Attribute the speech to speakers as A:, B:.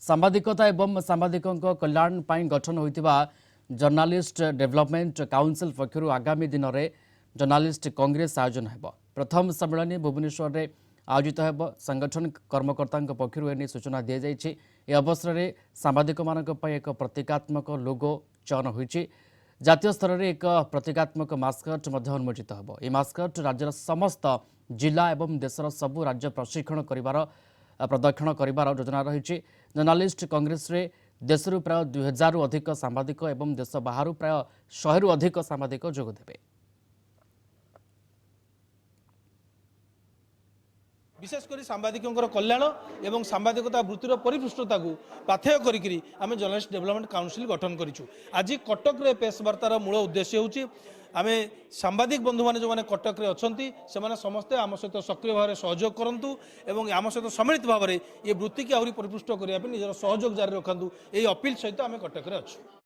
A: सांबादिकता एवं सांबादिकों कल्याण ପାଇଁ गठन होइतिबा जर्नालिस्ट डेवलपमेंट काउंसिल पक्षरु आगामी दिन में जर्नालिस्ट कांग्रेस आयोजन हेब। प्रथम सम्मेलन भुवनेश्वर में आयोजित हेब। संगठन कर्मकर्ता पक्षरु एने सूचना दी जाइछि। ए अवसर में सांबादिक मानक पय एक प्रतीकात्मक लोगो चयन होइछि। जातीय स्तर में एक प्रतीकात्मक मास्कट उन्मोचित हेब। ए मास्कट राज्यर समस्त जिला एवं देशर सबु राज्य प्रशिक्षण करिवार प्रदक्षिण करिवार योजना रही। जर्नालिस्ट कांग्रेस रे देशरू प्राय 2000 रु अधिक सांबादिक एवं देश बाहर प्राय 100 रु अधिक सांबादिक जोगदेवे।
B: विशेषकर सांबादिकों कल्याण एवं सांबादिकता वृत्तिर परिपृष्ठता को पाथेय करी आम जर्नलिस्ट डेवलपमेंट काउंसिल गठन करूँ। आज कटक रे प्रेस वार्तार मूल उद्देश्य होची आम सांबादिक बंधु मैंने जो मैंने कटक रे अच्छी से समस्ते आम सहित सक्रिय भाव में सहयोग करूँ और आम सहित सम्मिलित भाव में ये वृत्ति की आहरी परिपृष्ठ करने निजर सहयोग जारी रखु। यही अपील सहित आम कटक रे अच्छु।